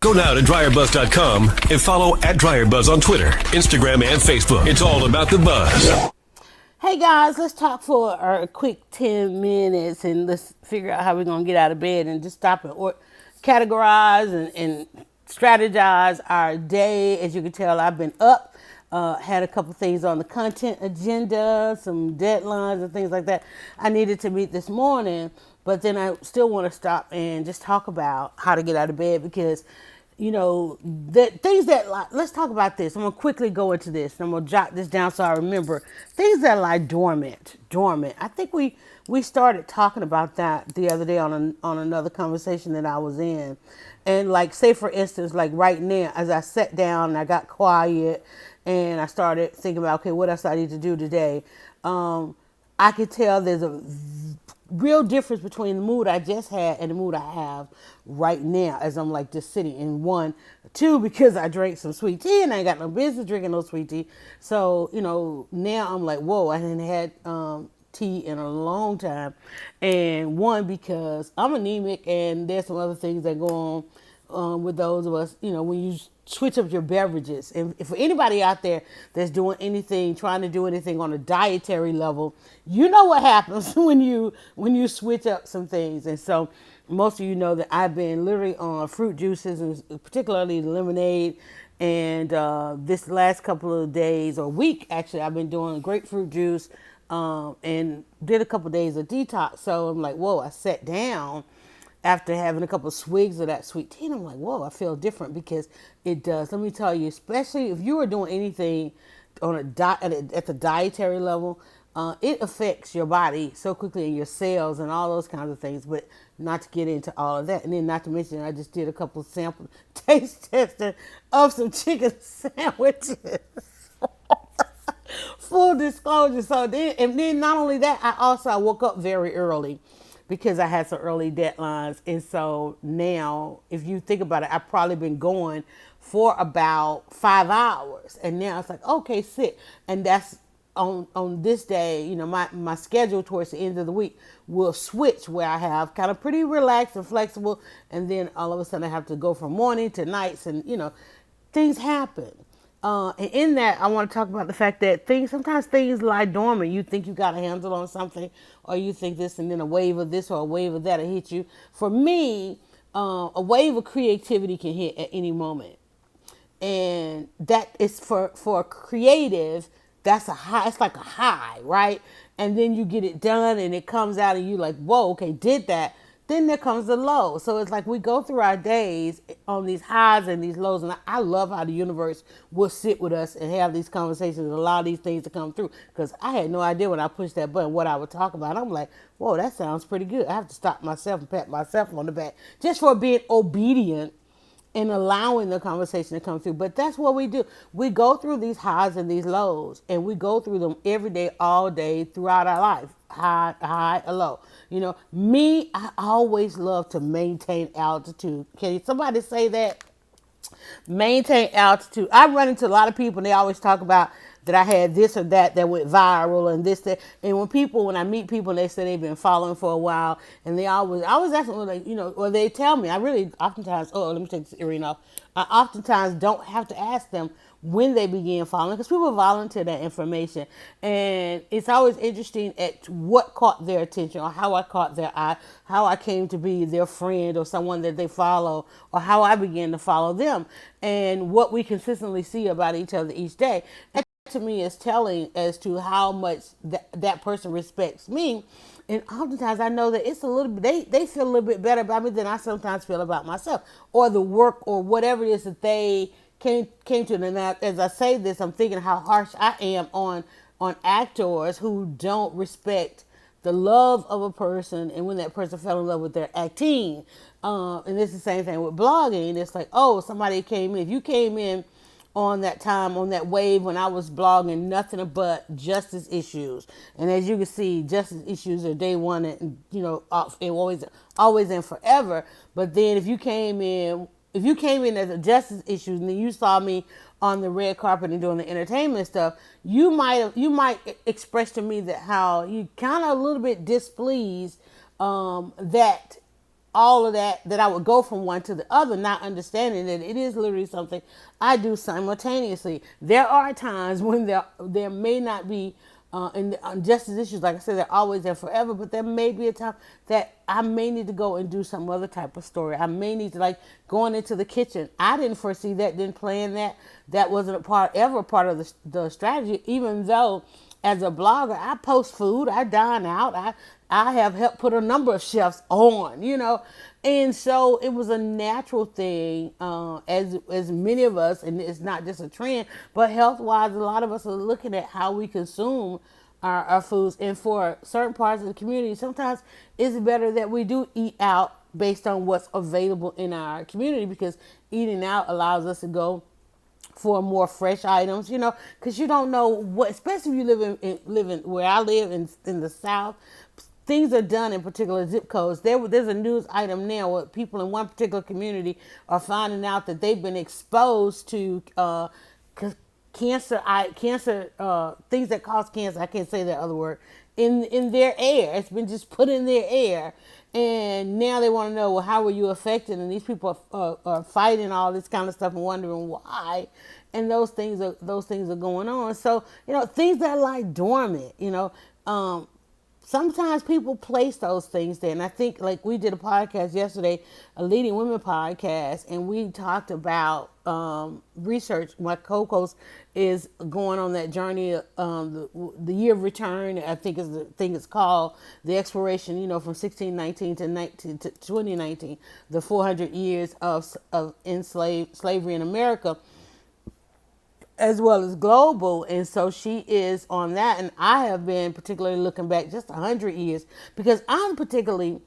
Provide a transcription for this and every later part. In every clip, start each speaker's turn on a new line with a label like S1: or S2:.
S1: Go now to DryerBuzz.com and follow at DryerBuzz on Twitter, Instagram, and Facebook. It's all about the buzz.
S2: Hey guys, let's talk for a quick 10 minutes and let's figure out how we're going to get out of bed and just stop and categorize and strategize our day. As you can tell, I've been up, had a couple things on the content agenda, some deadlines and things like that I needed to meet this morning, but then I still want to stop and just talk about how to get out of bed because you know, that things that like, let's talk about this. I'm gonna quickly go into this. I'm gonna jot this down so I remember things that lie dormant. I think we started talking about that the other day on another conversation that I was in, and like say for instance, like right now as I sat down and I got quiet and I started thinking about okay, what else I need to do today. I could tell there's a real difference between the mood I just had and the mood I have right now as I'm like just sitting in one. Two, because I drank some sweet tea and I ain't got no business drinking no sweet tea. So, you know, now I'm like, whoa, I hadn't had tea in a long time. And one, because I'm anemic and there's some other things that go on with those of us, you know, when you switch up your beverages. And for anybody out there that's doing anything, trying to do anything on a dietary level, you know what happens when you switch up some things. And so most of you know that I've been literally on fruit juices and particularly lemonade. And this last couple of days or week, actually, I've been doing grapefruit juice and did a couple of days of detox. So I'm like, whoa, I sat down after having a couple of swigs of that sweet tea, and I'm like, whoa, I feel different because it does. Let me tell you, especially if you are doing anything on at the dietary level, it affects your body so quickly and your cells and all those kinds of things. But not to get into all of that, and then not to mention, I just did a couple of sample taste testing of some chicken sandwiches. Full disclosure. So then not only that, I woke up very early because I had some early deadlines. And so now, if you think about it, I've probably been going for about 5 hours. And now it's like, okay, sit. And that's on this day, you know, my schedule towards the end of the week will switch where I have kind of pretty relaxed and flexible. And then all of a sudden I have to go from morning to nights and, you know, things happen. And in that, I want to talk about the fact that sometimes things lie dormant. You think you got a handle on something, or you think this, and then a wave of this or a wave of that will hit you. For me, a wave of creativity can hit at any moment. And that is for a creative, that's a high, it's like a high, right? And then you get it done and it comes out and you like, whoa, okay, did that. Then there comes the low. So it's like we go through our days on these highs and these lows. And I love how the universe will sit with us and have these conversations and allow these things to come through. Because I had no idea when I pushed that button what I would talk about. I'm like, whoa, that sounds pretty good. I have to stop myself and pat myself on the back just for being obedient and allowing the conversation to come through. But that's what we do. We go through these highs and these lows, and we go through them every day, all day, throughout our life. High, a low. You know, me, I always love to maintain altitude. Can somebody say that? Maintain altitude. I run into a lot of people and they always talk about that I had this or that went viral and this, that. And when I meet people and they say they've been following for a while and I was asking, like, you know, or they tell me, I really oftentimes, let me take this earring off. I oftentimes don't have to ask them when they begin following because people volunteer that information. And it's always interesting at what caught their attention or how I caught their eye, how I came to be their friend or someone that they follow or how I began to follow them and what we consistently see about each other each day. And to me is telling as to how much that person respects me. And oftentimes I know that it's a little bit, they feel a little bit better about me than I sometimes feel about myself or the work or whatever it is that they came to. And as I say this, I'm thinking how harsh I am on actors who don't respect the love of a person and when that person fell in love with their acting. And it's the same thing with blogging. It's like, oh, somebody came in. If you came in on that time, on that wave when I was blogging nothing but justice issues. And as you can see, justice issues are day one and, you know, and always and forever. But then if you came in as a justice issues and then you saw me on the red carpet and doing the entertainment stuff, you might express to me that how you kind of a little bit displeased that all of that I would go from one to the other, not understanding that it is literally something I do simultaneously. There are times when there may not be and justice issues, like I said, they're always there forever, but there may be a time that I may need to go and do some other type of story. I may need to, like, going into the kitchen. I didn't foresee that, didn't plan that. That wasn't ever a part of the strategy, even though as a blogger, I post food, I dine out, I have helped put a number of chefs on, and so it was a natural thing. As many of us, and it's not just a trend, but health wise, a lot of us are looking at how we consume our foods, and for certain parts of the community, sometimes it's better that we do eat out based on what's available in our community, because eating out allows us to go for more fresh items, because you don't know what, especially if you live in where I live in the South, things are done in particular zip codes. There's a news item now where people in one particular community are finding out that they've been exposed to cancer, things that cause cancer. I can't say that other word in their air. It's been just put in their air. And now they want to know, well, how were you affected? And these people are fighting all this kind of stuff and wondering why. And those things are going on. So, things that lie dormant, sometimes people place those things there. And I think, like, we did a podcast yesterday, a Leading Women podcast, and we talked about research. My co-host is going on that journey, the year of return, I think is the thing it's called, the expiration, from 1619 to 2019, the 400 years of slavery in America, as well as global. And so she is on that, and I have been particularly looking back just 100 years, because I'm particularly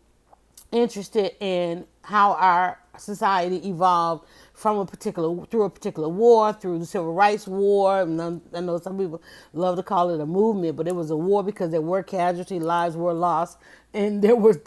S2: interested in how our society evolved through a particular war, through the Civil Rights War. And I know some people love to call it a movement, but it was a war because there were casualties, lives were lost, and there was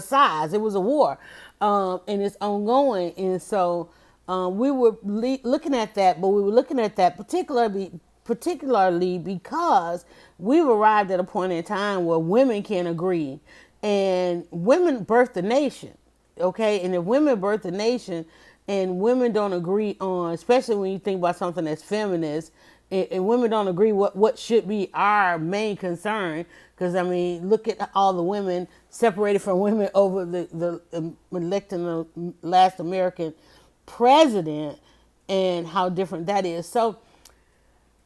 S2: sides. It was a war, and it's ongoing. And so we were looking at that, but we were looking at that particularly because we've arrived at a point in time where women can agree, and women birth the nation, okay? And if women birth the nation and women don't agree on, especially when you think about something that's feminist, and women don't agree what should be our main concern, because, I mean, look at all the women separated from women over the electing the last American president and how different that is. So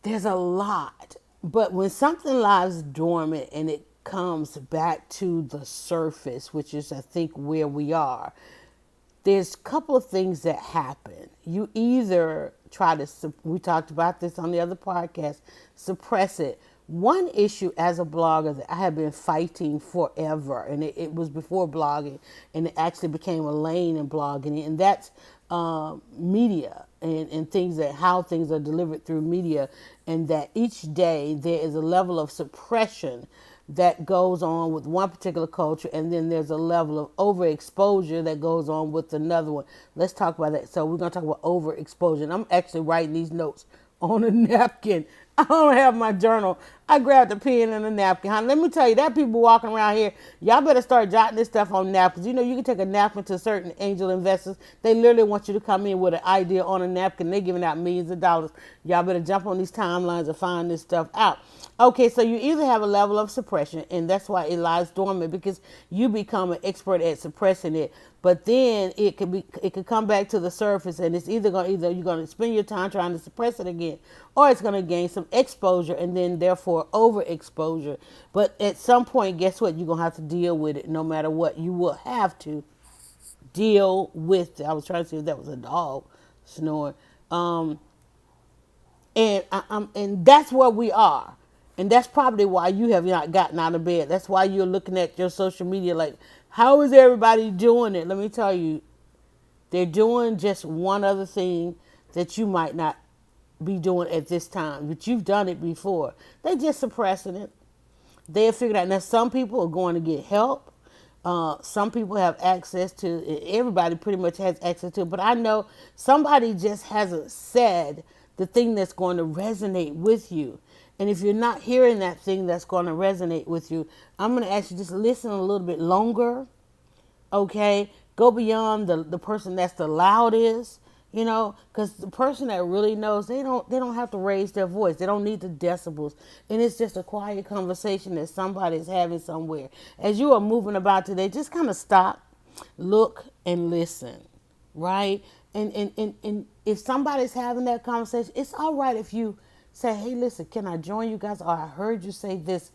S2: there's a lot, but when something lies dormant and it comes back to the surface, which is, I think, where we are, there's a couple of things that happen. You either try to, we talked about this on the other podcast, suppress it. One issue as a blogger that I have been fighting forever, and it was before blogging, and it actually became a lane in blogging, and that's media and how things are delivered through media, and that each day there is a level of suppression that goes on with one particular culture, and then there's a level of overexposure that goes on with another one. Let's talk about that. So we're going to talk about overexposure. And I'm actually writing these notes on a napkin. I don't have my journal. I grabbed a pen and a napkin. Let me tell you, that people walking around here, y'all better start jotting this stuff on napkins. You can take a napkin to certain angel investors. They literally want you to come in with an idea on a napkin. They're giving out millions of dollars. Y'all better jump on these timelines and find this stuff out. Okay, so you either have a level of suppression, and that's why it lies dormant, because you become an expert at suppressing it. But then it could come back to the surface, and it's either you're going to spend your time trying to suppress it again, or it's going to gain some exposure, and then therefore overexposure. But at some point, guess what? You're going to have to deal with it no matter what. You will have to deal with it. I was trying to see if that was a dog snoring. And that's where we are. And that's probably why you have not gotten out of bed. That's why you're looking at your social media like, how is everybody doing it? Let me tell you, they're doing just one other thing that you might not be doing at this time, but you've done it before. They're just suppressing it. They have figured out. Now, some people are going to get help. Some people have access to it. Everybody pretty much has access to it. But I know somebody just hasn't said the thing that's going to resonate with you. And if you're not hearing that thing that's going to resonate with you, I'm going to ask you just listen a little bit longer, okay? go beyond the person that's the loudest, because the person that really knows, they don't have to raise their voice. They don't need the decibels. And it's just a quiet conversation that somebody's having somewhere. As you are moving about today, just kind of stop, look, and listen, right? And if somebody's having that conversation, it's all right if you say, hey, listen, can I join you guys? Or I heard you say this,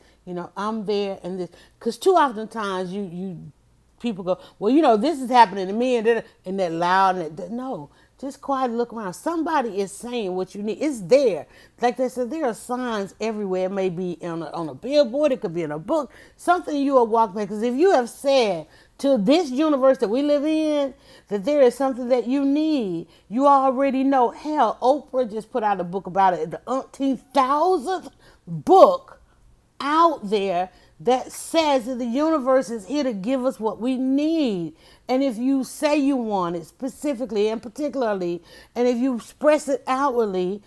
S2: I'm there and this. Because too often times you people go, well, this is happening to me, and that loud, no. Just quietly look around. Somebody is saying what you need. It's there. Like they said, there are signs everywhere. It may be on a billboard. It could be in a book. Something you will walk by. Because if you have said to this universe that we live in that there is something that you need, you already know. Hell, Oprah just put out a book about it. The umpteenth thousandth book out there that says that the universe is here to give us what we need. And if you say you want it specifically and particularly, and if you express it outwardly,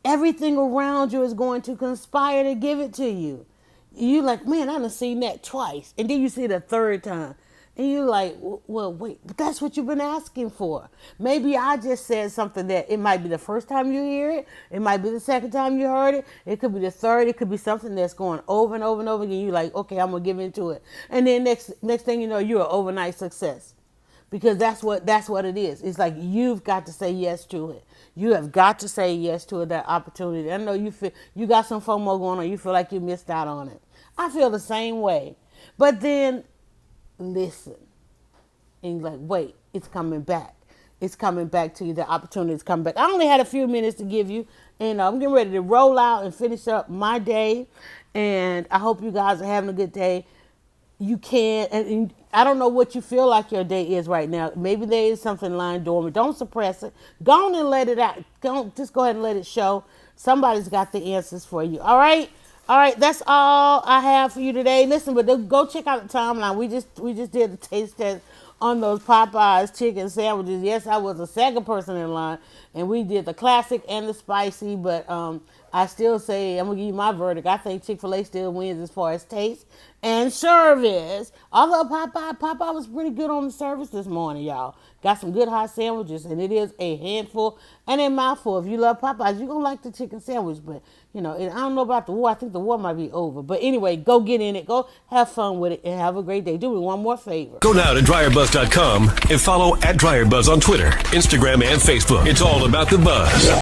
S2: everything around you is going to conspire to give it to you. You're like, man, I done seen that twice. And then you see it a third time. And you're like, well, wait, but that's what you've been asking for. Maybe I just said something that it might be the first time you hear it. It might be the second time you heard it. It could be the third. It could be something that's going over and over and over again. You're like, okay, I'm going to give into it. And then next thing you know, you're an overnight success. Because that's what it is. It's like you've got to say yes to it. You have got to say yes to it, that opportunity. I know you got some FOMO going on. You feel like you missed out on it. I feel the same way. But then listen. And you're like, wait, it's coming back. It's coming back to you. The opportunity is coming back. I only had a few minutes to give you. And I'm getting ready to roll out and finish up my day. And I hope you guys are having a good day. You can, and I don't know what you feel like your day is right now. Maybe there is something lying dormant. Don't suppress it. Go on and let it out. Just go ahead and let it show. Somebody's got the answers for you. All right? All right, that's all I have for you today. Listen, but go check out the timeline. We just did the taste test on those Popeyes chicken sandwiches. Yes, I was the second person in line, and we did the classic and the spicy, but I still say, I'm going to give you my verdict. I think Chick-fil-A still wins as far as taste and service. Although Popeye was pretty good on the service this morning, y'all. Got some good hot sandwiches, and it is a handful and a mouthful. If you love Popeyes, you're going to like the chicken sandwich. But, and I don't know about the war. I think the war might be over. But anyway, go get in it. Go have fun with it, and have a great day. Do me one more favor.
S1: Go now to DryerBuzz.com and follow @DryerBuzz on Twitter, Instagram, and Facebook. It's all about the buzz.